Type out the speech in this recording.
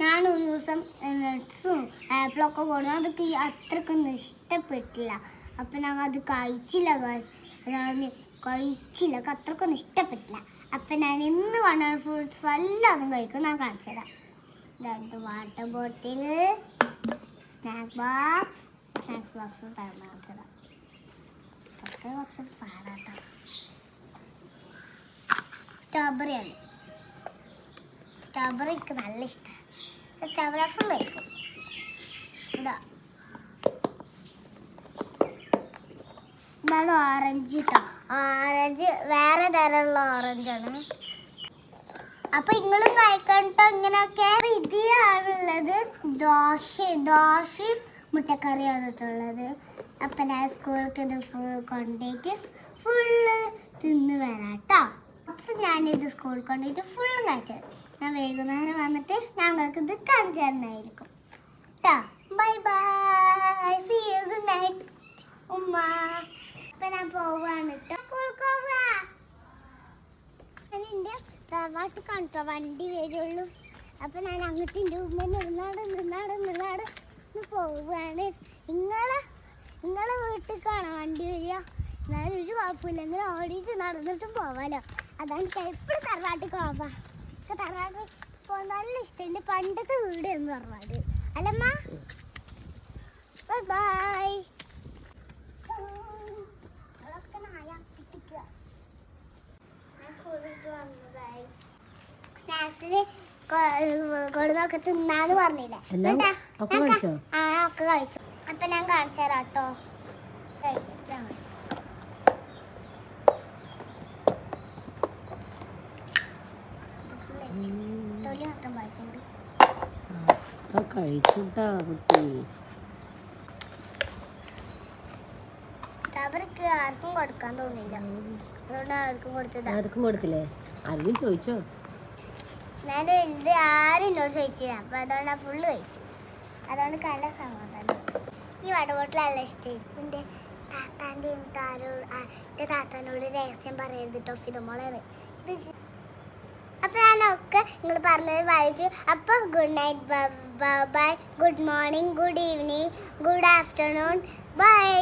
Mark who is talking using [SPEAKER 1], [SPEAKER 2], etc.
[SPEAKER 1] ഞാൻ ഒരു ദിവസം നട്ട്സും ആപ്പിളൊക്കെ കൊണ്ടു അതൊക്കെ അത്രക്കൊന്നും ഇഷ്ടപ്പെട്ടില്ല. അപ്പം ഞങ്ങൾ അത് കഴിച്ചില്ല. ഞാൻ കഴിച്ചില്ല, അത്രക്കൊന്നും ഇഷ്ടപ്പെട്ടില്ല. അപ്പം ഞാൻ ഇന്ന് കൊണ്ടുവന്ന ഫ്രൂട്ട്സ് എല്ലാതും കഴിക്കും. ഞാൻ കാണിച്ചു തരാം. വാട്ടർ ബോട്ടിൽ, സ്നാക്സ് ബോക്സ് കാണിച്ചു തരാം. അതൊക്കെ കുറച്ച് പാടാട്ടോ. സ്ട്രോബെറിയാണ്. സ്ട്രോബെറി എനിക്ക് നല്ല ഇഷ്ടമാണ്. സ്ട്രോബെറി ഫുൾ കഴിക്കും. ഇതാണ് ഓറഞ്ച് കേട്ടോ. ഓറഞ്ച് വേറെ തരമുള്ള ഓറഞ്ചാണ്. അപ്പൊ നിങ്ങളും കഴിക്കട്ടോ ഇങ്ങനെയൊക്കെ. ഇതിലാണുള്ളത് ദോശയും മുട്ടക്കറിയാണ് ഇട്ടുള്ളത്. അപ്പൊ ഞാൻ സ്കൂൾക്ക് ഇത് കൊണ്ടുപോയിട്ട് ഫുള്ള് തിന്ന് വരാട്ടോ. അപ്പൊ ഞാനിത് സ്കൂളിൽ കൊണ്ടുപോയിട്ട് ഫുള്ളും കഴിച്ചത്. ഞാൻ വൈകുന്നേരം വന്നിട്ട് ഞങ്ങൾക്ക് ഇത് കാണിച്ചു തരുന്നതായിരിക്കും കേട്ടോ. Bye bye, see you, good night ഉമ്മ. അപ്പൊ ഞാൻ പോവാണ് കേട്ടോ. സ്കൂളിൽ പോവാ. എൻ്റെ തറവാട്ട് കാണിട്ടോ വണ്ടി വരുള്ളൂ. അപ്പൊ ഞാൻ അങ്ങോട്ട് എൻ്റെ ഉമ്മേനെ പോവാണ്. നിങ്ങളെ വീട്ടിലേക്കാണോ വണ്ടി വരിക? എന്നാലും ഒരു കുഴപ്പമില്ലെങ്കിൽ ഓടിയിട്ട് നടന്നിട്ടും പോവാലോ. അതാണ് എപ്പോഴും തറവാട്ടിൽ പോവാ. തറവാട് പോകാൻ നല്ല ഇഷ്ടം. എൻ്റെ പണ്ടത്തെ വീട് എന്ന് തറവാട് അല്ലമ്മ. Bye bye. ഞാൻ സ്കൂളിൽ വന്നതായി സ്നാക്സിന് കൊടുന്നൊക്കെ തിന്നാന്ന് പറഞ്ഞില്ലേ? ഒക്കെ കഴിച്ചു. അപ്പൊ ഞാൻ കാണിച്ചു തരാം കേട്ടോ. തൊലി മാത്രം വായിക്കുന്നുണ്ട്. അവർക്ക് ആർക്കും കൊടുക്കാൻ തോന്നിയില്ല. അതുകൊണ്ട് ആർക്കും കൊടുത്തില്ലേ? ആരും ചോദിച്ചോ? ഞാൻ ഇത് ആരും എന്നോട് ചോദിച്ചില്ല. അപ്പൊ അതുകൊണ്ട് ഫുള്ള് കഴിച്ചു. അതുകൊണ്ട് നല്ല സമാധാനം. എനിക്ക് വടബോട്ടിൽ നല്ല ഇഷ്ടമായിരിക്കും. എൻ്റെ താത്താനോട് രഹസ്യം പറയരുത് കേട്ടോ. ഫിദമോളാണ്. അപ്പൊ ഞാനൊക്കെ നിങ്ങൾ പറഞ്ഞത് വായിച്ചു. അപ്പൊ good night, bye, good morning, good evening, good afternoon, by.